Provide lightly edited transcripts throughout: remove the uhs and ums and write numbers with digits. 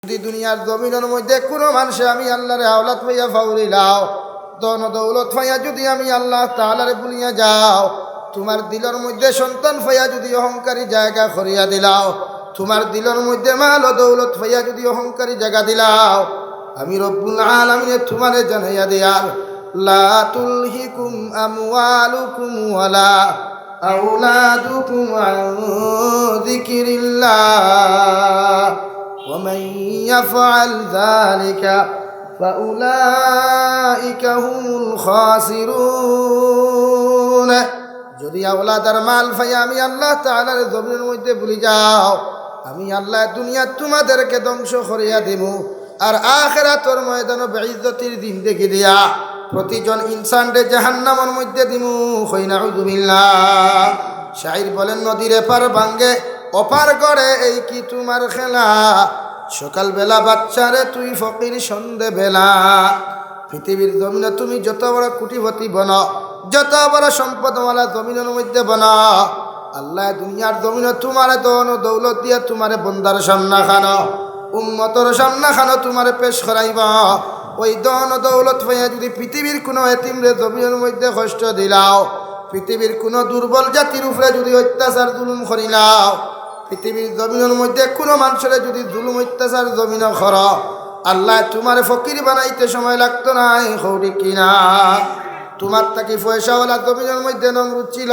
যদি দুনিয়ার জমিনের মধ্যে কোনো মানুষে আমি আল্লাহরে আওলাদ পাইয়া ফাউরিলাও ধন দৌলত পাইয়া যদি আমি আল্লাহ তাআলারে ভুলিয়া যাও, তোমার দিলের মধ্যে সন্তান পাইয়া যদি অহংকারী জায়গা করিয়া দিলাও, তোমার দিলের মধ্যে মাল ও দৌলত পাইয়া যদি অহংকারী জায়গা দিলাও, আমি রব্বুল আলামিন তোমারে জানাইয়া দিয়ার লা তুলহিকুম আমওয়ালুকুম ওয়ালা আওলাদুকুম আন যিকরিল্লাহ ومن يفعل ذلك فأولئك هم الخاسرون। যদি আওলাদ আর মাল পাই আমি আল্লাহ তাআলার জমিনের মধ্যে ভুলে যাও, আমি আল্লাহ দুনিয়া তোমাদেরকে ধ্বংস করিয়া দেব, আর আখিরাতের ময়দানে বেইজ্জতির দিন দেখি দিয়া প্রতিজন ইনসানকে জাহান্নামের মধ্যে দিমু। কই নাউযুবিল্লাহ। শাইর বলেন, নদীর এপার ভাঙ্গে অপার করে এই কি তোমার খেলা, সকালবেলা বাচ্চারে তুই ফকির সন্ধে বেলা। পৃথিবীর জমিনে তুমি যত বড় কোটিপতি বন, যত বড় সম্পদওয়ালা জমিনের মধ্যে বন, আল্লাহ দুনিয়ার জমিনে তোমারে দন দৌলত দিয়ে তোমারে বন্দার সামনা খানো, উম্মতর সামনা খানো তোমারে পেশ করাইব। ওই দন দৌলত পাইয়া যদি পৃথিবীর কোনো এতিমরে জমিনের মধ্যে কষ্ট দিলাও, পৃথিবীর কোনো দুর্বল জাতির উপরে যদি অত্যাচার জুলুম করিলাও, পৃথিবীর জমিনের মধ্যে কোনো মানুষের যদি জুলুম অত্যাচার জমিন কর, আল্লাহ তোমার ফকির বানাইতে সময় লাগতো না। হৌরি কিনা তোমার তাকি পয়সাওয়ালা জমিনের মধ্যে নমরুদ ছিল,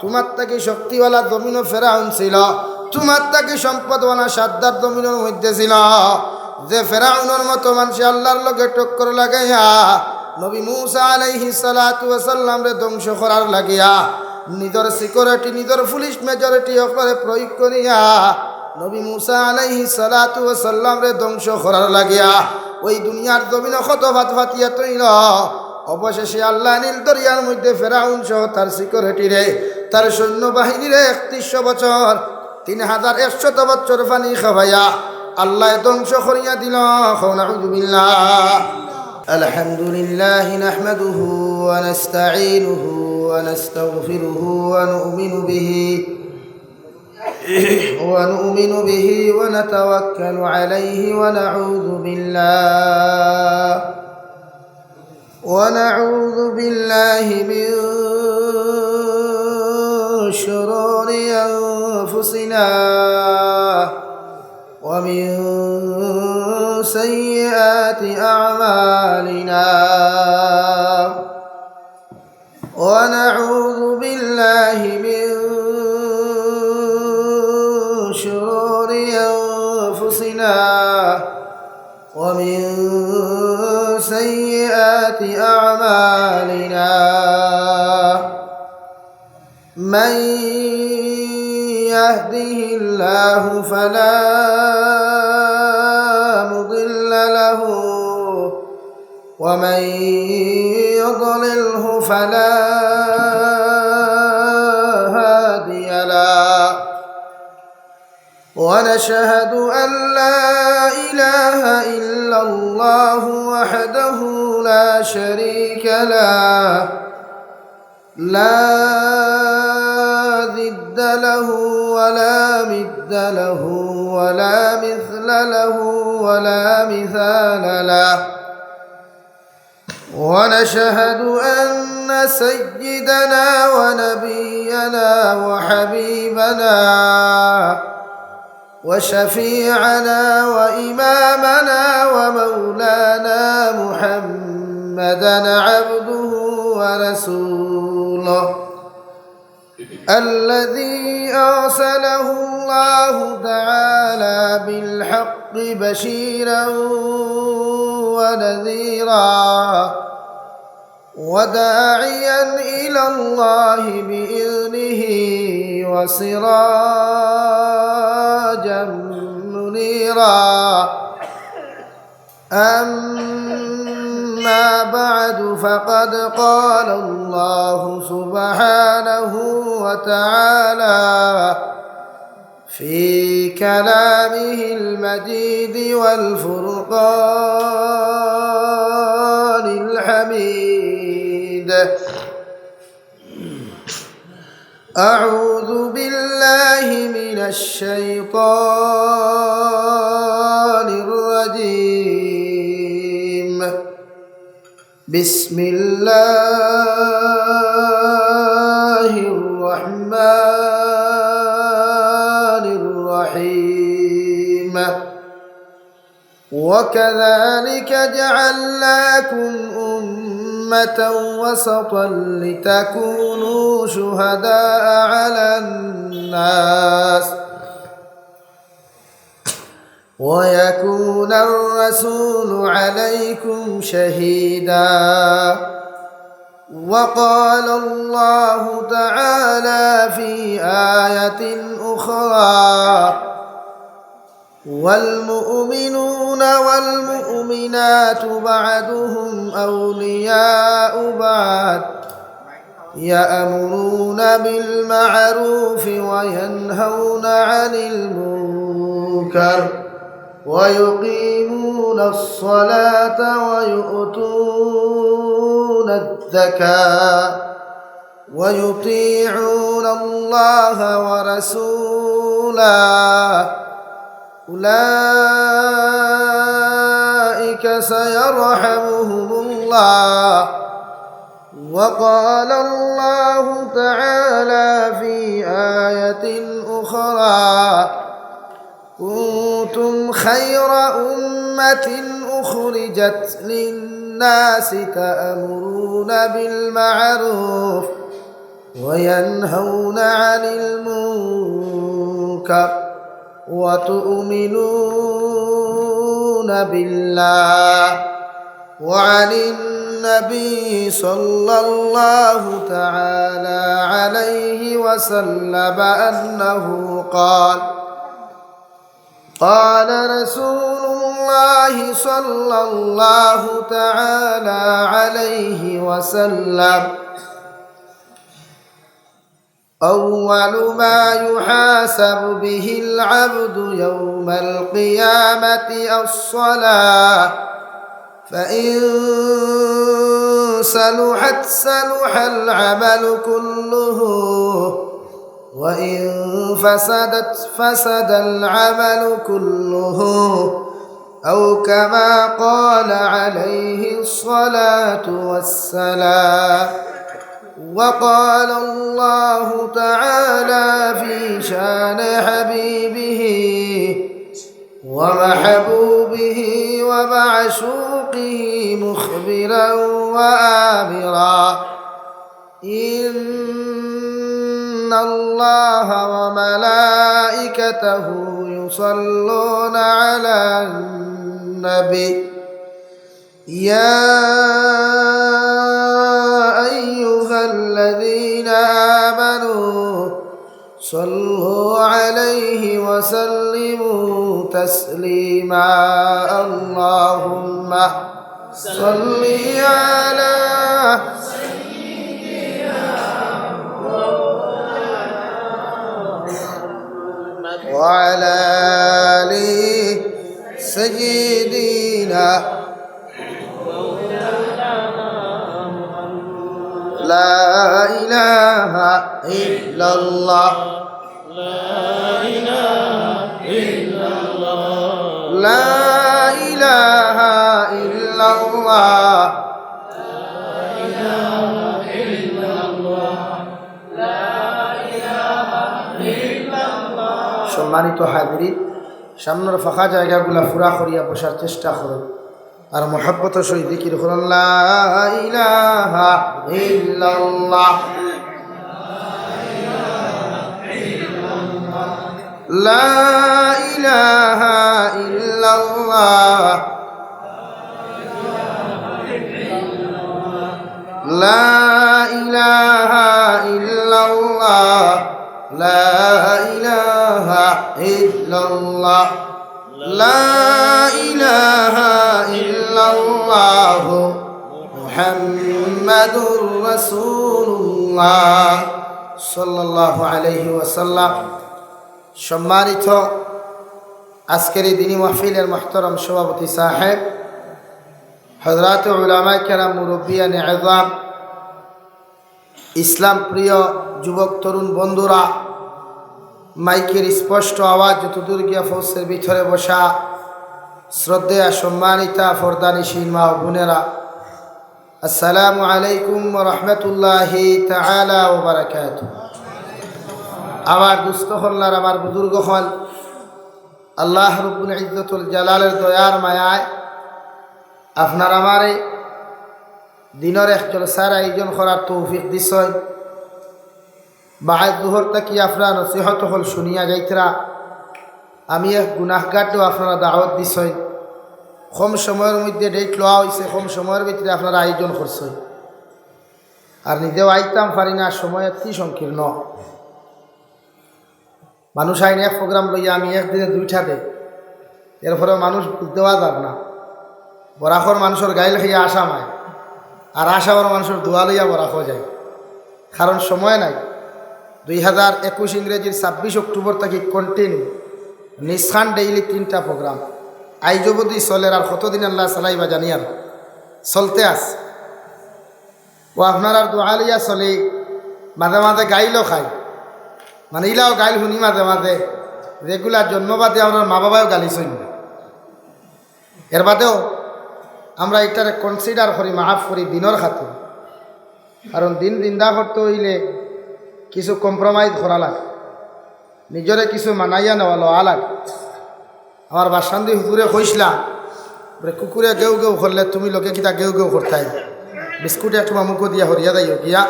তোমার তাকি শক্তিওয়ালা জমিনও ফেরাউন ছিল, তোমার তাকি সম্পদওয়ালা সাদ্দার জমিনের মধ্যে ছিল। যে ফেরাউনের মতো মানুষ আল্লাহর লগে টক্কর লাগাইয়া নবী মুসা আলাইহিস সালাতু ওয়াস সালাম রে ধ্বংস করার লাগিয়া নিজের সিকিউরিটি নিজের পুলিশ মেজরিটি ওপরে প্রয়োগ করিয়া নবী মুসা আলাইহিস সালাতু ওয়াস সালাম রে ধ্বংস করার লাগিয়া ওই দুনিয়ার জমিনে কত ভাত ফাতিয়া তৈল। অবশেষে আল্লাহ নীল দরিয়ার মধ্যে ফেরাউন সহ তার সিকিউরিটি রে, তার সৈন্যবাহিনী রে ৩১০০ বছর ৩১০০ বছর পানি খাওয়াইয়া আল্লাহ ধ্বংস করিয়া দিল। নাউযুবিল্লাহ। আলহামদুলিল্লাহ নাহমাদুহু ওয়া নাস্তাঈনুহু ওয়া নাস্তাগফিরুহু ওয়া নু'মিনু বিহি ওয়া নাতাওয়াক্কালু আলাইহি ওয়া নাউযু বিল্লাহি মিন শুরুরি আনফুসিনা ওয়া মিন সাইয়্যাতি আ'মালিনা ওয়া নাউযু বিল্লাহি মিন শুরুরি আনফুসিনা ওয়া মিন সাইয়্যাতি আ'মালিনা মান ইয়াহদিহিল্লাহু ফালা মুদিল্লা লাহু ওয়া মান ইউদ্লিলহু ফালা হাদিয়া লাহু ওয়া নাশহাদু আন লা ইলাহা ইল্লাল্লাহু ওয়াহদাহু লা শারীকা লাহু লা ضد له ولا مد له ولا مثل له ولا مثال له ونشهد أن سيدنا ونبينا وحبيبنا وشفيعنا وإمامنا ومولانا محمدا عبده ورسوله الذي أرسله الله تعالى بالحق بشيرا ونذيرا وداعيا إلى الله بإذنه وسراجا منيرا أما بعد فقد قال الله سبحانه وتعالى في كلامه المجيد والفرقان الحميد أعوذ بالله من الشيطان الرجيم بسم الله الرحمن الرحيم وكذلك جعلناكم أمة وسطا لتكونوا شهداء على الناس ويكون الرسول عليكم شهيدا وقال الله تعالى في آية أخرى والمؤمنون والمؤمنات بعضهم أولياء بعض يأمرون بالمعروف وينهون عن المنكر ويقيمون الصلاة ويؤتون الزكاة ويطيعون الله ورسوله أولئك سيرحمهم الله وقال الله تعالى في آية أخرى كنتم خير أمة أخرجت للناس تأمرون بالمعروف وينهون عن المنكر وتؤمنون بالله وعن النبي صلى الله تعالى عليه وسلم أنه قال رسول الله صلى الله تعالى عليه وسلم أول ما يحاسب به العبد يوم القيامة الصلاة فإن صلحت صلح العمل كله وإن فسدت فسد العمل كله أو كما قال عليه الصلاة والسلام وقال الله تعالى في شان حبيبه ومحبوبه ومعشوقه مخبرا وآمرا إن الله وملائكته يصلون على النبي يا أيها الذين آمنوا صلوا عليه وسلموا تسليما اللهم صل على وعلى آل سيدنا لا إله إلا الله لا إله إلا الله لا إله إلا الله সম্মানিত হাজিরিন সামনের ফাঁকা জায়গাগুলা ফুরা করিয়া বসার চেষ্টা করুন আর মহব্বত সহিত জিকির করুন লা ইলাহা ইল্লাল্লাহ লা ইলাহা ইল্লাল্লাহ লা ইলাহা ইল্লাল্লাহ লা ইলাহা ইল্লাল্লাহ লা ইলাহা ইল্লাল্লাহ মুহাম্মাদুর রাসূলুল্লাহ সাল্লাল্লাহু আলাইহি ওয়াসাল্লাম। সম্মানিত আজকের এই দিনী মাহফিলের মুহতারাম সভাপতি সাহেব, হযরত উলামায়ে কেরাম, মুরব্বিয়ানে আযম, ইসলাম প্রিয় যুবক তরুণ বন্ধুরা, মাইকের স্পষ্ট আওয়াজ যতদূর গিয়া ফৌসের ভিতরে বসা শ্রদ্ধেয়া সম্মানিতা ফরদানিসীন মা ও বোনেরা, আসসালামু আলাইকুম ওয়া রাহমাতুল্লাহি তাআলা ওয়া বারাকাতুহু। আমার দুস্থ হল্লার, আমার বুজুর্গ হল, আল্লাহ রব্বুল ইজ্জতুল জালালের দয়ার মায়ায় আপনার আমারে দিনের এক জলসার আয়োজন করার তৌফিক দিছয়। বাহায় দুহর তাকি আপনার নসিহত হল শুনিয়া যাইতরা। আমি এক গুনাহগারও আপনারা দাওয়াত দিছয়। কম সময়ের মধ্যে ডেট লওয়া হয়েছে, কম সময়ের ভিতরে আপনারা আয়োজন করছয়। আর নিজেও আইতাম পারি না, সময় অতি সংকীর্ণ। মানুষ আইন এক প্রোগ্রাম লইয়া আমি একদিনে দুইটা দেয়, এরপরেও মানুষ দেওয়া যাক না। বরাখর মানুষের গাইল খাইয়া আসা মায়, আর আশাবার মানুষের দোয়া লইয়া বরাখ যায়, কারণ সময় নাই। 2021 ইংরেজির 26 অক্টোবর থেকে কন্টিনিউ নিশান ডেইলি 3টা প্রোগ্রাম আইজ অবধি চলের। আর কতদিন আল্লাহ চালাইবা জানিয়ার চলতে আস। ও আপনার আর দোয়া লইয়া চলে, মাঝে মাঝে গাইলও খাই, মানে ইলাও গাইল শুনি মাঝে মাঝে। রেগুলার জন্মবাদে আমার মা বাবাও গালি শুনি, এর বাদেও আমরা এটারে কনসিডার করি, মাফ করি দিনের খাতে। কারণ দিন জিন্দা করতে হইলে কিছু কম্প্রোমাইজ করা লাগে, নিজরে কিছু মানাইয়া নেওয়া লওয়া লাগে। আমার বাসান্দি হুজুরে কইসলাম, কুকুরে গেউ গেউ করলে তুমি লোকে কিতা গেউ গেউ করতাই, বিস্কুটে একটু মুখো দিয়া হরিয়া যাইও কিয়া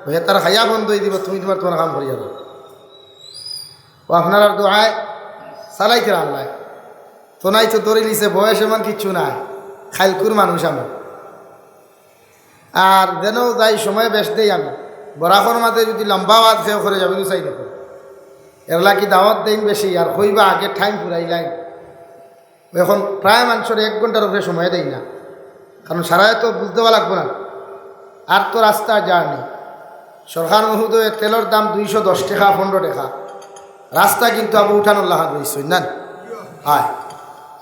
হয়ে তার খাইয়া বন্ধ হয়ে দিব, তুমি তোমার কাম করিয়া দাও। ও আপনার আর দোয়ায় চালাইতে আল্লাহ তো নাই তো ধরে নিছে, বয়স এমন কিচ্ছু নাই, খাইলকুর মানুষ আমি। আর যেন যাই সময় বেশ দেই আমি, বরাখর মাঝে যদি লম্বা আওয়াজ খেয়ে করে যাবে তো চাই দেখো এগুলা কি দাওয়াত দেন বেশি, আর কইবা আগে টাইম ফুরাইলাই। এখন প্রায় মানুষের 1 ঘন্টার উপরে সময় দেই না, কারণ সারায় তো বুঝতে লাগবো না। আর তো রাস্তা জার্নি, সরকার মহোদয় তেলের দাম 210 টাকা 15 টাকা, রাস্তা কিন্তু আবু উঠানোর লাহান রয়েছে না। হয়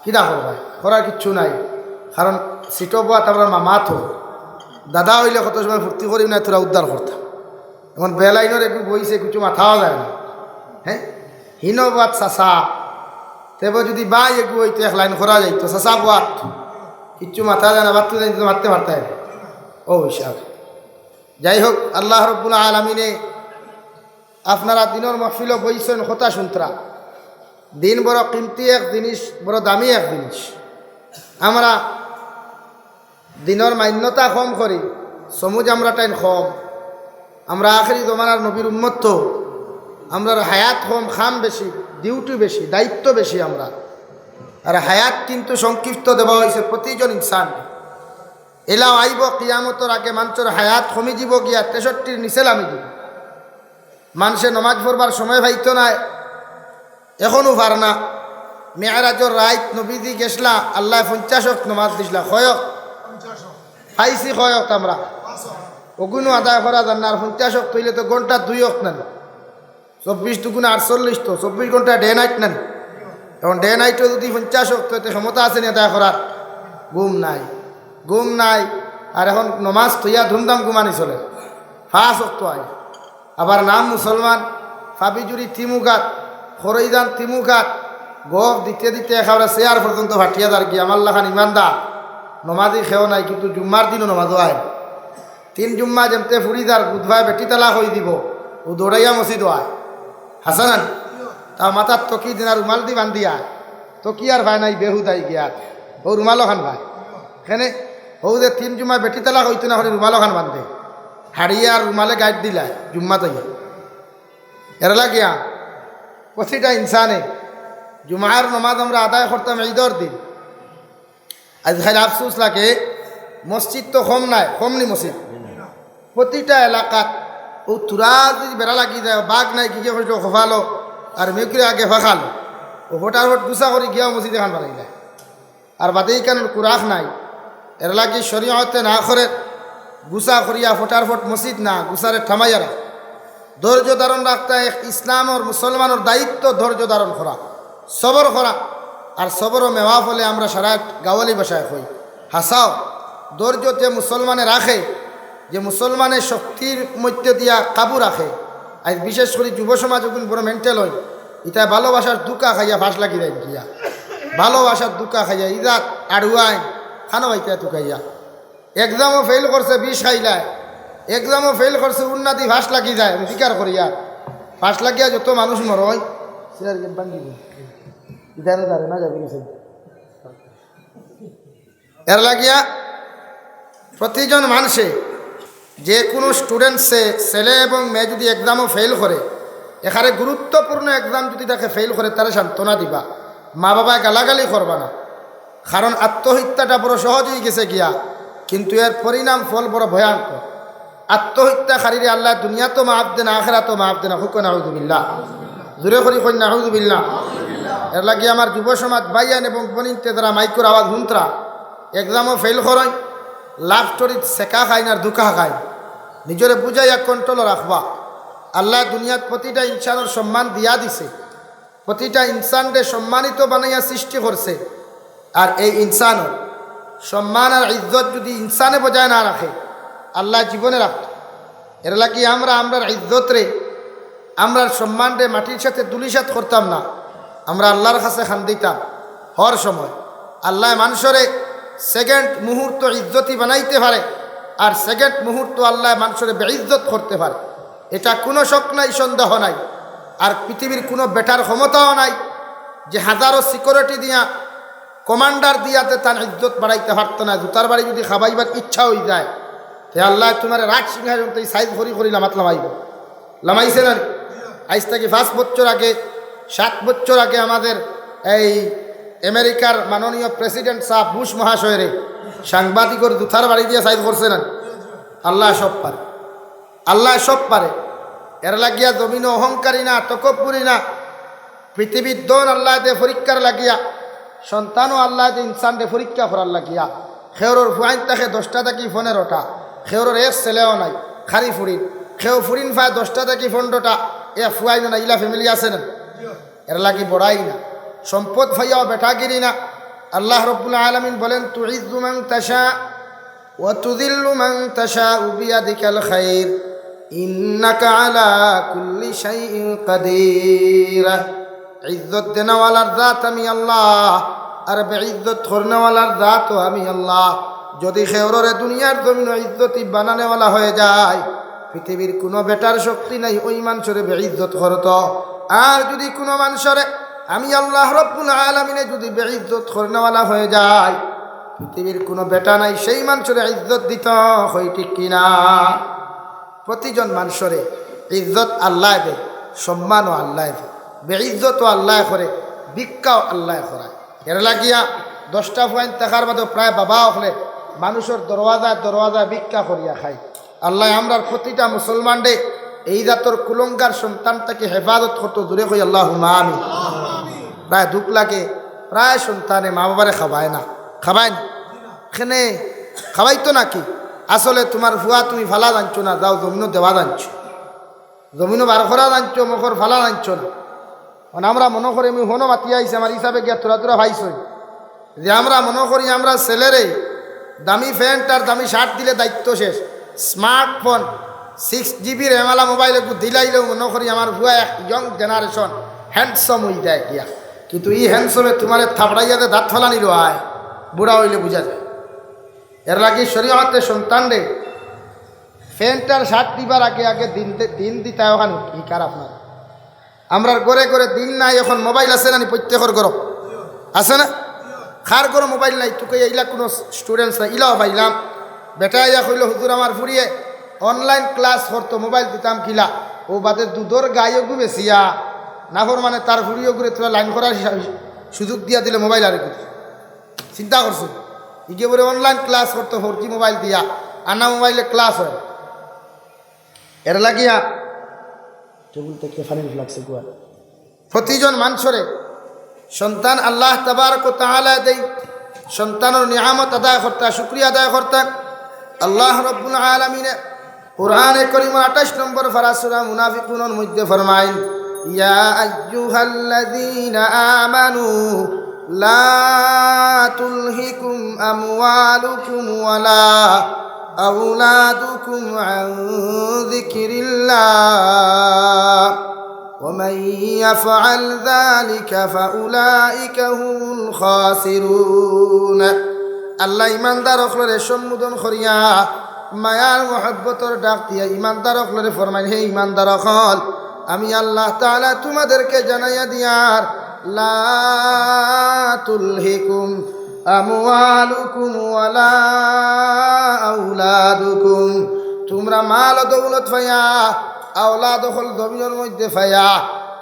কিনা করবাই, করার কিচ্ছু নাই। কারণ সিটো বাত আমরা মামা তো দাদা হইলে কত সময় ফুর্তি করি না, তোরা উদ্ধার করতাম। এখন বেলাইনের একটু বইছে, কিছু মাথাও যায় না। হ্যাঁ হিনবাদ চাষা তেব যদি বাই একটু হইতো 1 লাইন করা যাইতো, চাষা বাত কিচ্ছু মাথা যায় না, বাড়তে যাই মারতে মারতে ও হিসাব। যাই হোক, আল্লাহ রব্বুল আলামিনে আপনারা দিনের মহফিলও বইছেন কথা শুনতরা। দিন বড় কিমতি এক জিনিস, বড় দামি এক জিনিস। আমরা দিনের মান্যতা কম করি, সমুজ আমরা টাইম কম। আমরা আখেরি জমানার নবীর উম্মত তো, আমরা হায়াত কম, খাম বেশি, ডিউটি বেশি, দায়িত্ব বেশি আমরা। আর হায়াত কিন্তু সংক্ষিপ্ত দেওয়া হয়েছে প্রতিজন ইনসান। এলাও আইব কিয়ামতর আগে মানুষের হায়াত কমি যাব গিয়া 63-র নিচে নামি যাব। মানুষে নমাজ পড়বার সময় পাইতো না, এখনও পার না। মেয়ারাজর রাইত নবীজি গেছলা, আল্লাহ 50 ওয়াক্ত নমাজ দিছলা, কয়ক পাইছি, কয়ক আমরা ওগুনো আদায় করা যান না। আর 50 ওয়াক্ত হইলে তো ঘন্টা 2 ওয়াক্ত নেন, 24 দুগুণ 48, তো 24 ঘন্টা ডে নাইট নেন। এখন ডে নাইটও যদি 50 ওয়াক্ত হইতে ক্ষমতা আছে না আদায় করার? ঘুম নাই, ঘুম নাই। আর এখন নমাজ থইয়া ধুমধাম ঘুমানি চলে, 5 ওয়াক্ত আয়। আবার নাম মুসলমান, ফাবিজুরি তিমুঘাত, খরইদান তিমুঘাত, গপ দিতে দিতে একেবারে চেয়ার পর্যন্ত ফাটিয়া যার কি। আমার লাখান ইমানদার নমাজি খেও নাই, কিন্তু জুম্মার দিনও নমাজও আয়। 3 জুম্মা যেমতে ফুরিদার বুধবাই বেটি তালাক হয়ে দিব, ও দৌড়াইয়া মসজিদ আয় হাসানান, তা মাথার তকি দিন আর রুমাল দি বান্ধি আয়। তো কি আর ভাই নাই বেহুদাই গিয়া ও রুমালও খান ভাই এখানে ও যে 3 জুম্মা বেটি তালাক হইতো না, রুমালও খান বান্ধে হাড়িয়ে আর রুমালে গাইড দিলা জুম্মা তাই এরলা গিয়া। প্রতিটা ইনসানে জুমার নমাজ আমরা আদায় করতাম ঈদের দিন। আজ খালি আফসোস লাগে, মসজিদ তো কম নাই, কমনি মসজিদ প্রতিটা এলাকাত। ও তুরা যদি বেড়া লাগি যায়, বাঘ নাই কি হইতো খোফালো আর মেকুরে আগে ফাঁকালো, ও হঠাৎ গুছা করে গিয়া মসজিদ এখান বানাই যায়। আর বাদেই কেন কুরাখ নাই, এর লাগি শরীয়তে না করে গুছা করিয়া ফটাফট মসজিদ না গুছারে থামাইয়া রাখ। ধৈর্য ধারণ রাখতে ইসলাম আর মুসলমানের দায়িত্ব, ধৈর্য ধারণ করা, সবর করা। আর সবরও মেওয়া ফলে আমরা সারা গাওয়ালি ভাষায় হই হাসাও। ধৈর্যতে মুসলমানে রাখে, যে মুসলমানের শক্তির মধ্যে দিয়া কাবু রাখে। আজ বিশেষ করে যুব সমাজ যখন বড় মেন্টাল হয়, ইটা ভালোবাসার দুকা খাইয়া ফাঁস লাগি দেয় গিয়া, ভালোবাসার দুকা খাইয়া ইরা আড়ুয়ায় খানো ভাইটা তুকাইয়া। এক্সামও ফেল করছে 20 খাইলায়, এক্সামও ফেল করছে উন্নতি ফাঁস লাগি যায় স্বীকার করিয়া। ফাঁস লাগিয়া যত মানুষ মরয় এর লাগিয়া প্রতিজন মানুষে যে কোনো স্টুডেন্টসে ছেলে এবং মেয়ে যদি এক্সামও ফেল করে, এখানে গুরুত্বপূর্ণ এক্সাম যদি তাকে ফেল করে তারা সান্ত্বনা দিবা, মা বাবা গালাগালি করবা না। কারণ আত্মহত্যাটা বড় সহজ হয়ে গেছে গিয়া, কিন্তু এর পরিণাম ফল বড় ভয়ঙ্কর। আত্মহত্যাকারীরে আল্লাহ দুনিয়া তো মাফ দেন, আখেরা তো মাফ দেন। হুক নাউযুবিল্লাহ, জোরে করি কই নাউযুবিল্লাহ। এর লাগে আমার যুব সমাজ ভাইয়ান এবং বনিনতে যারা মাইকুর আওয়াজ হুন্তরা এক্সামও ফেল করেন, লাভ স্টোরিত শেখা খায় না দুঃখা খায়, নিজরে বুঝাইয়া কন্ট্রোল রাখবা। আল্লাহ দুনিয়াত প্রতিটা ইনসানের সম্মান দিয়া দিছে, প্রতিটা ইনসানকে সম্মানিত বানাইয়া সৃষ্টি করছে। আর এই ইনসানের সম্মান আর ইজ্জত যদি ইনসানে বজায় না রাখে, আল্লাহ জীবনে রাখত। এর লাগি আমরার ইজ্জত রে, আমরার সম্মান রে মাটির সাথে দুলিসাত করতাম না, আমরা আল্লাহর কাছে খান দিতাম হর সময়। আল্লাহ মানুষরে সেকেন্ড মুহূর্ত ইজ্জতি বানাইতে পারে, আর সেকেন্ড মুহূর্ত আল্লাহ মানুষরে বেইজ্জত করতে পারে। এটা কোনো শক নাই, সন্দেহ নাই। আর পৃথিবীর কোনো বেটার ক্ষমতাও নাই যে হাজারো সিকিউরিটি দিয়া কমান্ডার দিয়াতে তার ইজ্জত বাড়াইতে পারত না। জুতার বাড়ি যদি খাবাইবার ইচ্ছা হয়ে যায়, তে আল্লাহ তোমার রাগ সিংহাসন তো সাইজ করি লামাত লামাইব, লামাইছে না? আজ থেকে 5 বছর আগে 7 বছর আগে আমাদের এই আমেরিকার মাননীয় প্রেসিডেন্ট সাহেব বুশ মহাশয়রে সাংবাদিকর জুতার বাড়ি দিয়ে সাইজ করছে না। আল্লাহ সব পারে, আল্লাহ সব পারে। এর লাগিয়া জমিন অহংকারী না, তকব্বুরি না। পৃথিবীর দন আল্লাহ দে পরীক্ষার লাগিয়া, সন্তানও আল্লাহ দে ইনসান দে পরীক্ষা করার লাগিয়া। খেওরর ফুয়াইন থাকে 10টা থাকি 15টা, খেওরর এর ছেলেও নাই খারি ফুরিন, খেও ফুরিন ফায় 10টা থাকি 15টা, এ ফুয়াই না ইলা ফ্যামিলি আছে না। এর লাগি বড়াই না, সম্পদ ফাইয়াও বেটাগিরি না। আল্লাহ রব্বুল আলামিন বলেন, তুইজ্জু মান তাশা ওয়া তুযিল্লু মান তাশা বিয়াদিকাল খায়র ইন্নাকা আলা কুল্লি শাইইন কাদির। ইজ্জত দেনওয়ালার জাত আমি আল্লাহ, আর বেইজ্জত করনেওয়ালার জাতও আমি আল্লাহ। যদি খেওররে দুনিয়ার জমিন ইজ্জতি বানানেওয়ালা হয়ে যায়, পৃথিবীর কোনো বেটার শক্তি নাই ওই মানুষরে বেইজ্জত করত। আর যদি কোনো মানুষরে আমি আল্লাহ রব্বুল আলামিনে যদি বেইজ্জত করনেওয়ালা হয়ে যায়, পৃথিবীর কোনো বেটা নাই সেই মানুষরে ইজ্জত দিত। হয় ঠিক কিনা? প্রতিজন মানুষরে ইজ্জত আল্লাহ দেয়, সম্মানও আল্লাহ দেয়, বেইজ্জতও আল্লাহ করে, ভিক্ষাও আল্লাহ করায়। এর লাগিয়া 10টা পয়েন্ট থাকার বাদে প্রায় বাবা হলে মানুষের দরওয়াজায় ভিক্ষা করিয়া খায়। আল্লাহ আমরার প্রতিটা মুসলমান রে এই জাতর কুলঙ্গার সন্তানটাকে হেফাজত করতো, দূরে কই আল্লাহুম্মা আমিন। প্রায় 2 লাগে, প্রায় সন্তানে মা বাবারে খাবায় না, খাবায় না এখানে খাওয়াইতো নাকি? আসলে তোমার ফুয়া তুমি ফালা জানছো না, যাও জমিনও দেওয়া জানছো, জমিনও বার করা জানছো, মুখর ফালা জানছো না। মানে আমরা মনে করি আমি হনো মাতি আইছি আমার হিসাবে গিয়া তোরা ভাইছই যে আমরা মনে করি আমরা ছেলেরে দামি প্যান্ট আর দামি শার্ট দিলে দায়িত্ব শেষ। স্মার্টফোন 6GB র্যামওয়ালা মোবাইল একটু দিলাইলেও মনে করি আমার ভুয়া এক ইয়ং জেনারেশন হ্যান্ডসম হয়ে যায় গিয়া। কিন্তু এই হ্যান্ডসমে তোমার থাপড়াইয়াতে দাঁত ফেলানি হয়, বুড়া হইলে বোঝা যায়। এর লাগে শরীয়তে সন্তানরে প্যান্ট আর শার্ট দিবার আগে আগে দিন দিতে ওখানে কি কার আপনার আমরা ঘরে ঘরে দিন নাই। এখন মোবাইল আছে না? প্রত্যেকের ঘর আছে না? খার ঘর মোবাইল নাই? তোকে এইলা কোনো স্টুডেন্টস নাই, ইলাও পাইলাম বেটা ইয়া কইল হুজুর আমার ফুরিয়ে অনলাইন ক্লাস করতো, মোবাইল দিতাম কিলা। ও বাদে দুধর গাইও গু বেশিয়া নাফর মানে তার ফুরিও ঘুরে তোরা লাইন করার সুযোগ দিয়া দিলে মোবাইল আর একটু চিন্তা করছো। ইকে বলে অনলাইন ক্লাস করতো 4G মোবাইল দিয়া, আনা মোবাইলে ক্লাস হয়। এর লাগিয়া টেবিল থেকে ফানি লাগছে গুয়া। প্রতিজন মানুষরে সন্তান আল্লাহ তাবারক ওয়া তাআলা দেই, সন্তানের নিয়ামত আদায় করতে, শুকরিয়া আদায় করতে। আল্লাহ রব্বুল আলামিন কুরআনে কারীমের 28 নম্বর পারা সূরা মুনাফিকুনের মধ্যে ফরমাইন, ইয়া আইয়ুহাল্লাযীনা আমানু লা তুলহিকুম আমওয়ালুকুম ওয়ালা أولادكم عن ذكر الله ومن يفعل ذلك فأولئك هم الخاسرون আল্লাহ ইমানদার অখলরে সম্বোধন করিয়া মায়ার মহব্বতর ডাক দিয়া ইমানদার অখলরে ফরমাইন, হে ইমানদার অখল, আমি আল্লাহ তাআলা তোমাদেরকে জানাইয়া দিয়ার লা তুলহিকুম আমওয়ালুকুম ওয়ালা আওলাদুকুম, তোমরা মাল দৌলত ফাইয়া আওলাদ হল জমিনের মধ্যে ফাইয়া,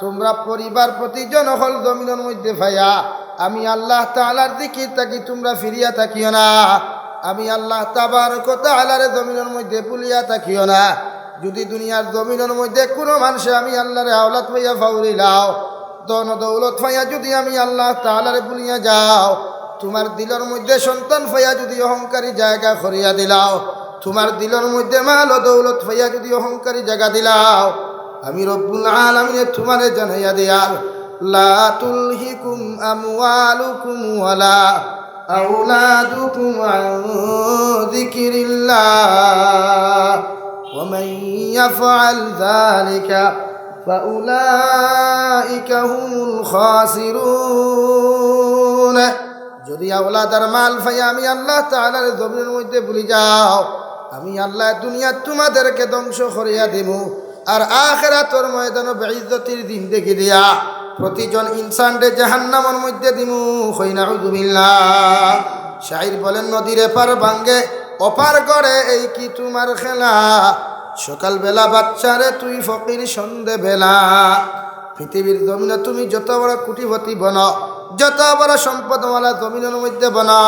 তোমরা পরিবার প্রতিজন হল জমিনের মধ্যে ফাইয়া আমি আল্লাহ তাআলার জিকির থাকি তোমরা ফিরিয়া থাকিও না, আমি আল্লাহ তাবারক ওয়া তাআলার জমিনের মধ্যে ভুলিয়া থাকিও না। যদি দুনিয়ার জমিনের মধ্যে কোনো মানুষে আমি আল্লাহর আওলাদ ফাইয়া ফাউরিলাও, ধন দৌলত ফাইয়া যদি আমি আল্লাহ তাআলারে ভুলিয়া যাও, তোমার দিলের মধ্যে সন্তান ফাইয়া যদি অহংকারী জায়গা করিয়া দিলাও, তোমার দিলের মধ্যে মাল ও দৌলত ফাইয়া যদি অহংকারী জায়গা দিলাও, আমি রব্বুল আলামিন তোমারে জানাইয়া দিয়ার লা তুলহিকুম আমওয়ালুকুম ওয়ালা আওলাদুকুম আন যিকরিল্লাহ ওয়া মান ইয়াফআল যালিকা ফাউলাইকা হুমুল খাসিরুন। যদি আওলাদার মাল ফাইয়া আমি আল্লাহ তাআলার জমিনের মধ্যে ভুলে যাও, আমি আল্লাহ দুনিয়া তোমাদেরকে ধ্বংস করিয়া দেব, আর আখিরাতের ময়দানে বেইজ্জতির দিন দেখি দিয়া প্রতিজন ইনসানরে জাহান্নামের মধ্যে দিমু। কই নাউযুবিল্লাহ। শাইর বলেন, নদীর এপার ভাঙ্গে ওপার করে এই কি তোমার খেলা, সকালবেলা বাচ্চারে তুই ফকির সন্ধে বেলা। পৃথিবীর জমিনে তুমি যত বড় কোটিপতি বনো, যত বড় সম্পদওয়ালা জমিনের মধ্যে বনো,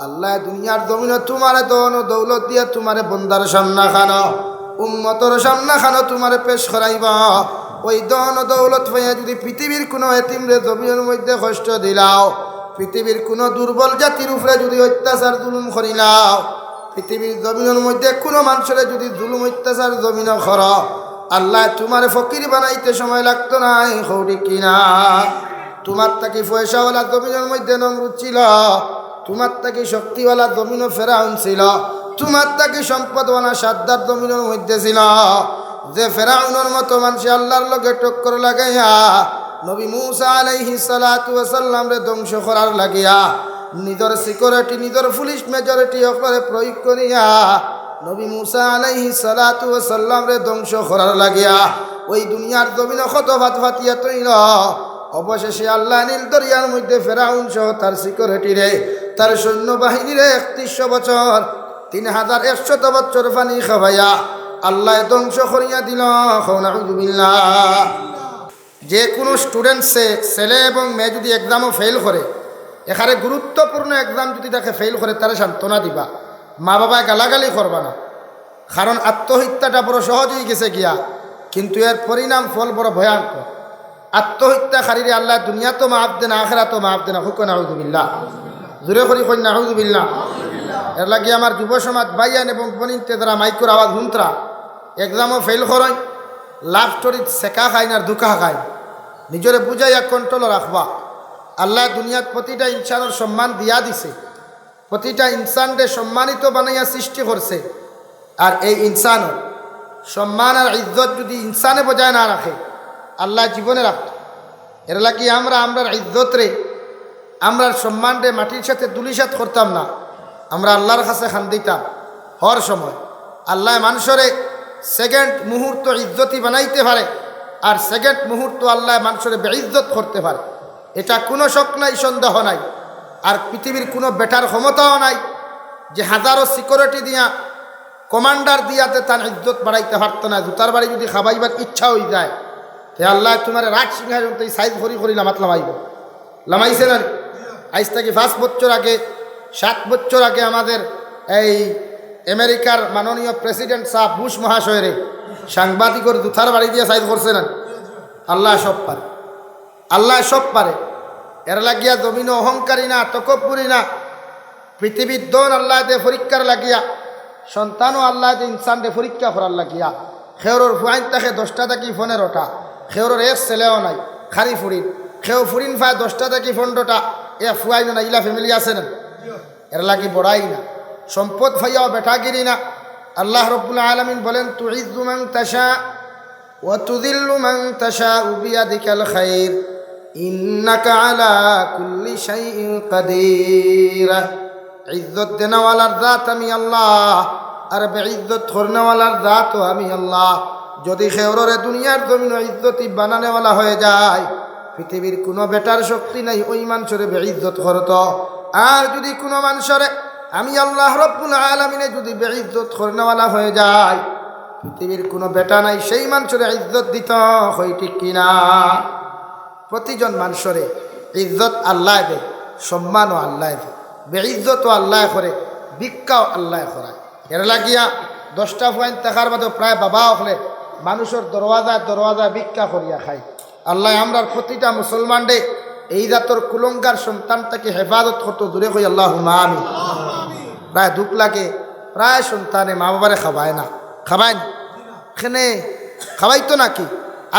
আল্লাহ দুনিয়ার জমিনে তোমারে দন দৌলত দিয়ে তোমারে বন্দার সামনা খানো, উম্মতর সামনা খানো তোমারে পেশ করাইব। ওই দন দৌলত পাইয়া যদি পৃথিবীর কোনো এতিমরে জমিনের মধ্যে কষ্ট দিলাও, পৃথিবীর কোনো দুর্বল জাতির উপরে যদি অত্যাচার জুলুম করিলাও, পৃথিবীর জমিনের মধ্যে কোনো মানুষের যদি জুলুম অত্যাচার জমিন কর, আল্লাহ তোমার ফকির বানাইতে সময় লাগতো না। হৌরি কিনা তোমার তাকি পয়সাওয়ালা জমিনের মধ্যে নমরুদ ছিল, তোমার তাকি শক্তিওয়ালা জমিনও ফেরাউন ছিল, তোমার তাকি সম্পদওয়ালা সাদ্দার জমিনের মধ্যে ছিল। যে ফেরাউনের মতো মানুষ আল্লাহর লগে টক্কর লাগাইয়া নবী মুসা আলাইহিস সালাতু ওয়াস সালাম রে ধ্বংস করার লাগিয়া নিজের সিকিউরিটি নিজের পুলিশ মেজরিটি অকরে প্রয়োগ করিয়া নবী মুসা আলাইহিস সালাতু ওয়াস সালাম রে ধ্বংস করার লাগিয়া ওই দুনিয়ার জমিনে কত ভাত ভাতিয়া তৈল। অবশেষে আল্লাহ নীল দরিয়ার মধ্যে ফেরাউন সহ তার সিকিউরিটি রে তার সৈন্যবাহিনী রে 3100 বছর 3100 বছর পানি খাওয়াইয়া আল্লাহ ধ্বংস করিয়া দিল। নাউযুবিল্লাহ। যে কোনো স্টুডেন্টসে ছেলে এবং মেয়ে যদি এক্সামও ফেল করে, এখানে গুরুত্বপূর্ণ এক্সাম যদি তাকে ফেল করে তারা সান্ত্বনা দিবা, মা বাবায় গালাগালি করবা না। কারণ আত্মহত্যাটা বড় সহজ হয়ে গেছে গিয়া, কিন্তু এর পরিণাম ফল বড় ভয়ঙ্কর। আত্মহত্যাকারীরে আল্লাহ দুনিয়া তো মাফ দেন, আখিরা তো মাফ দেন। হুক নাউযুবিল্লাহ। জোরে করি কই নাউযুবিল্লাহ। এর লাগে আমার যুব সমাজ ভাইয়ান এবং বনিনতে যারা মাইকর আওয়াজ হুন্তরা এক্সামও ফেল করেন, লাভ স্টোরিত শেখা খায় না ধোকা খায়, নিজরে বুঝাইয়া কন্ট্রোল রাখবা। আল্লাহ দুনিয়াত প্রতিটা ইনসানের সম্মান দিয়া দিছে, প্রতিটা ইনসানকে সম্মানিত বানাইয়া সৃষ্টি করছে। আর এই ইনসানের সম্মান আর ইজ্জত যদি ইনসানে বজায় না রাখে, আল্লাহ জীবনে রাখত। এর লাগি আমরার ইজ্জত রে আমরার সম্মান রে মাটির সাথে দুলিশাত করতাম না, আমরা আল্লাহর কাছে খান দিতাম হর সময়। আল্লাহ মানুষরে সেকেন্ড মুহূর্ত ইজ্জতি বানাইতে পারে, আর সেকেন্ড মুহূর্ত আল্লাহ মানুষরে বেইজ্জত করতে পারে, এটা কোনো শক নাই, সন্দেহ নাই। আর পৃথিবীর কোনো বেটার ক্ষমতাও নাই যে হাজারো সিকিউরিটি দিয়া কমান্ডার দিয়াতে তার ইজ্জত বাড়াইতে পারতো না। জুতার বাড়ি যদি খাবাইবার ইচ্ছা হয়ে যায়, তে আল্লাহ তোমার রাগ সিংহাসন তো সাইজ করি লামাত লামাইব, লামাইছে না? আজ থেকে 5 বছর আগে 7 বছর আগে আমাদের এই আমেরিকার মাননীয় প্রেসিডেন্ট সাহেব বুশ মহাশয়রে সাংবাদিকর জুতার বাড়ি দিয়ে সাইজ করছে না। আল্লাহ সব পারে, আল্লাহ সব পারে। এর লাগিয়া জমিন অহংকারী না, তকব্বুরি না। পৃথিবীর দন আল্লাহ দে পরীক্ষার লাগিয়া, সন্তানও আল্লাহ দে ইনসান দে পরীক্ষা করার লাগিয়া। খেওরর ফুয়াইন থাকে 10টা থাকি 15টা, খেওরর এক ছেলেও নাই, খারি ফুরিন। খেও ফুরিন ফায় 10টা থাকি 15টা, এ ফুয়াইন না, ইলা ফ্যামিলি আছে না। এর লাগি বড়াই না, সম্পদ ফাইয়াও বেটাগিরি না। আল্লাহ রব্বুল আলামিন বলেন, তুইজ্জু মান তাশা ওয়া তুযিল্লু মান তাশাউ বিয়াদিকাল খায়র ইন্নাকা আলা কুল্লি শাইইন কাদির। ইজ্জত দেনওয়ালার জাত আমি আল্লাহ, আর বেইজ্জত করনেওয়ালার জাতও আমি আল্লাহ। যদি খেওরে দুনিয়ার জমিন ইজ্জতি বানানেওয়ালা হয়ে যায়, পৃথিবীর কোনো বেটার শক্তি নাই ওই মানুষরে বেইজ্জত করত। আর যদি কোনো মানুষরে আমি আল্লাহ রব্বুল আলামিনে যদি বেইজ্জত করনেওয়ালা হয়ে যায়, পৃথিবীর কোনো বেটা নাই সেই মানুষরে ইজ্জত দিত। হয় ঠিক কিনা? প্রতিজন মানুষরে ইজ্জত আল্লাহ দেয়, সম্মানও আল্লাহ দেয়, বেইজ্জতও আল্লাহ করে, ভিক্ষাও আল্লাহ করায়। এর লাগিয়া 10টা পয়েন্ট থাকার বাদেও প্রায় বাবা হলে মানুষের দরওয়াজায় ভিক্ষা করিয়া খায়। আল্লাহ আমরার প্রতিটা মুসলমান রে এই জাতর কুলঙ্গার সন্তানটাকে হেফাজত করতো, দূরে কই আল্লাহুম্মা আমিন। প্রায় 2 লাখে প্রায় সন্তানে মা বাবারে খাবায় না, খাবায় না এখানে খাওয়াইতো নাকি?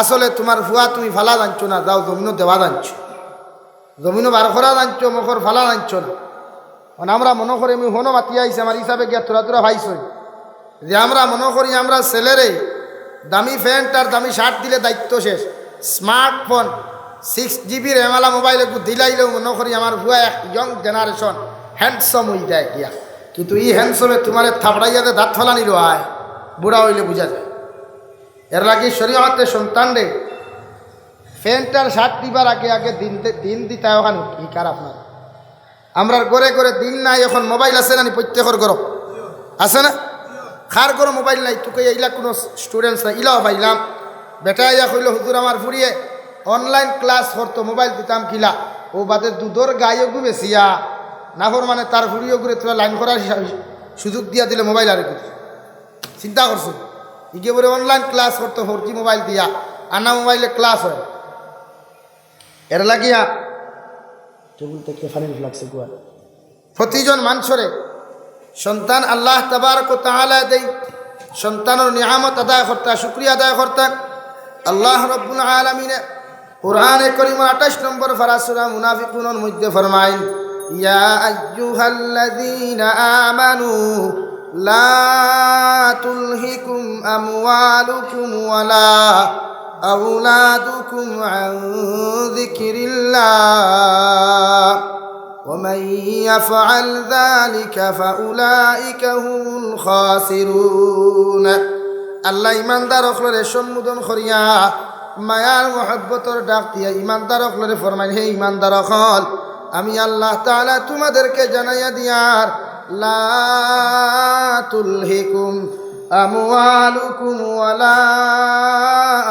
আসলে তোমার ভুয়া তুমি ফালা জানছো না, যাও জমিনও দেওয়া জানছো, জমিনও বার করা জানছো, মুখর ফালা জানছো না। মানে আমরা মনে করি আমি হনো মাতি আইছি আমার হিসাবে গিয়া তোরা ভাইছই যে আমরা মনে করি আমরা ছেলেরে দামি প্যান্ট আর দামি শার্ট দিলে দায়িত্ব শেষ। স্মার্টফোন 6GB র্যামওয়ালা মোবাইল একটু দিলাইলেও মনে করি আমার ভুয়া ইয়ং জেনারেশন হ্যান্ডসম হয়ে যায় গিয়া। কিন্তু এই হ্যান্ডসমে তোমার থাপড়াইয়াতে দাঁত ফেলানি রয়, বুড়া হইলে বোঝা যায়। এর লাগে শরীয়তে সন্তানরে প্যান্ট আর শার্ট দিবার আগে দিন দিতে হয়। ওখানে কি কার আপনার আমরা ঘরে ঘরে দিন নাই, এখন মোবাইল আছে না? প্রত্যেকের ঘর আছে না? খার ঘর মোবাইল নাই? তোকে এইলা কোনো স্টুডেন্টস নাই, ইলাও পাইলাম বেটা ইয়া কইল হুজুর আমার ফুরিয়ে অনলাইন ক্লাস করতো, মোবাইল দিতাম কিলা। ও বাদে দুধর গায়ে গু বেশিয়া নাফর মানে তার ফুরিয়ে ঘুরে তোরা লাইন করার সুযোগ দিয়া দিলে মোবাইল আর কি চিন্তা করছো? ইগে বলে অনলাইন ক্লাস করতো 4G মোবাইল দিয়া, আনা মোবাইলে ক্লাস হয়। এর লাগিয়া টেবিল থেকে ফানি লাগছে কুয়া। প্রতিজন মানুষরে সন্তান আল্লাহ তাবারক ওয়া তাআলা দেই, সন্তানের নিয়ামত আদায় করতে, শুকরিয়া আদায় করতে। আল্লাহ রব্বুল আলামিনে কুরআনে কারীমের 28 নম্বর পারা সূরা মুনাফিকুনের মধ্যে ফরমায়, ইয়া আইয়ুহাল্লাযীনা আমানু লা তুলহিকুম আমওয়ালুকুম ওয়ালা আওলাদুকুম আন যিকরিল্লাহ ومن يفعل ذلك فأولئك هم الخاسرون। আল্লাহ ইমানদার অখলরে সম্বোধন করিয়া মায়ার মহব্বতর ডাক দিয়া ইমানদার অখলরে ফরমায়, হে ইমানদার অখল, আমি আল্লাহ তাআলা তোমাদেরকে জানাইয়া দিয়ার লা তুলহিকুম আমওয়ালুকুম ওয়ালা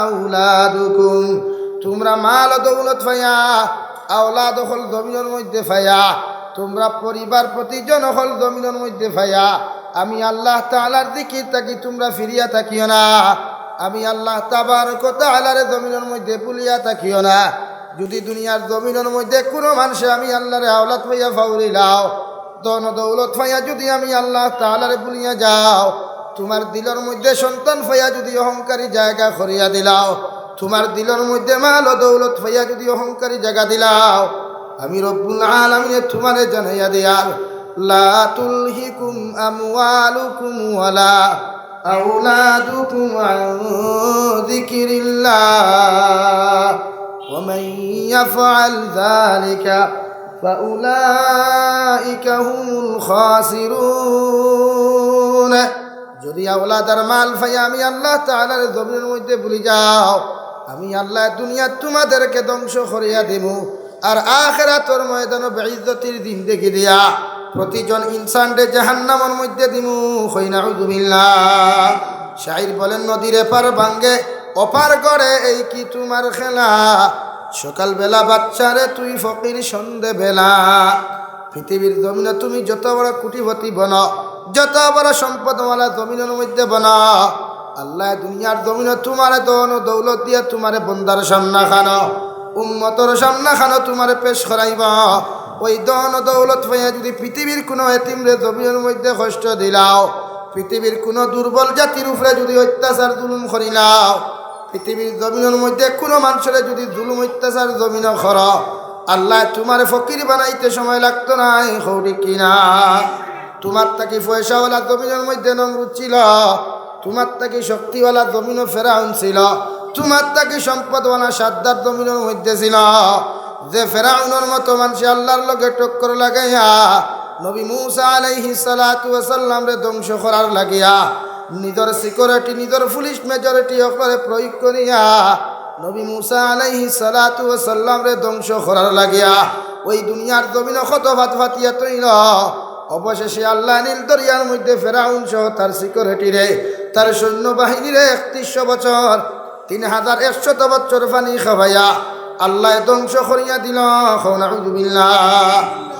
আওলাদুকুম, তোমরা মাল দৌলত পাইয়া আওলাদ হল জমিনের মধ্যে ফায়া, তোমরা পরিবার প্রতিজন হল জমিনের মধ্যে ফায়া আমি আল্লাহ তাআলার জিকির থাকি তোমরা ফিরিয়া থাকিও না। আমি আল্লাহ তাবারক ওয়া তাআলার জমিনের মধ্যে ভুলিয়া থাকিও না। যদি দুনিয়ার জমিনের মধ্যে কোনো মানুষে আমি আল্লাহরে আওলাদ পাইয়া ফাউরিলাও, ধন দৌলত পাইয়া যদি আমি আল্লাহ তাআলারে ভুলিয়া যাও, তোমার দিলের মধ্যে সন্তান পাইয়া যদি অহংকারী জায়গা করিয়া দিলাও, তোমার দিলের মধ্যে মাল ও দৌলত পাইয়া যদি অহংকারী জায়গা দিলাও, আমি রব্বুল আলামিন তোমারে জানাইয়া দিয়ার লা তুলহিকুম আমওয়ালুকুম ওয়ালা আওলাদুকুম আন যিকরিল্লাহ ওয়া মান ইয়াফআল যালিকা ফাউলাইকা হুমুল খাসিরুন। যদি আওলাদ আর মাল পাইয়া আমি আল্লাহ তাআলার জমিনের মধ্যে ভুলে যাও, আমি আল্লাহ দুনিয়া তোমাদেরকে ধ্বংস করিয়া দেব, আর আখিরাতের ময়দানে বেইজ্জতির দিন দেখি দিয়া প্রতিজন ইনসানকে জাহান্নামের মধ্যে দিমু। কই নাউযুবিল্লাহ। শাইর বলেন, নদীর এপার ভাঙ্গে ওপার করে এই কি তোমার খেলা, সকালবেলা বাচ্চারে তুই ফকির সন্ধে বেলা। পৃথিবীর জমিনে তুমি যত বড় কোটিপতি বনো, যত বড় সম্পদওয়ালা জমিনের মধ্যে বনো, আল্লাহ দুনিয়ার জমিনে তোমারে দন দৌলত দিয়া তোমারে বন্দার সামনা খানো, উম্মতর সামনা খানো তোমারে পেশ করাইব। ওই দন দৌলত পাইয়া যদি পৃথিবীর কোনো এতিমরে জমিনের মধ্যে কষ্ট দিলাও, পৃথিবীর কোনো দুর্বল জাতির উপরে যদি অত্যাচার জুলুম করিলাও, পৃথিবীর জমিনের মধ্যে কোনো মানুষের যদি জুলুম অত্যাচার জমিন কর, আল্লাহ তোমার ফকির বানাইতে সময় লাগতো না। হৌরি কিনা তোমার তাকি পয়সাওয়ালা জমিনের মধ্যে নমরুদ ছিল, তোমার তাকি শক্তিওয়ালা জমিনও ফেরাউন ছিল, তোমার তাকি সম্পদওয়ালা সাদ্দার জমিনের মধ্যে ছিল। যে ফেরাউনের মতো মানুষ আল্লাহর লগে টক্কর লাগাইয়া নবী মুসা আলাইহিস সালাতু ওয়াস সালাম রে ধ্বংস করার লাগিয়া নিজের সিকিউরিটি নিজের পুলিশ মেজরিটি ওপরে প্রয়োগ করিয়া নবী মুসা আলাইহিস সালাতু ওয়াস সালাম রে ধ্বংস করার লাগিয়া ওই দুনিয়ার জমিন কত ভাত ফাতিয়া তৈল। অবশেষে আল্লাহ নীল দরিয়ার মধ্যে ফেরাউন সহ তার সিকিউরিটি রে তার সৈন্যবাহিনী রে 3100 বছর 3100 বছর পানি খাওয়াইয়া আল্লাহ ধ্বংস করিয়া দিল। নাউযুবিল্লাহ।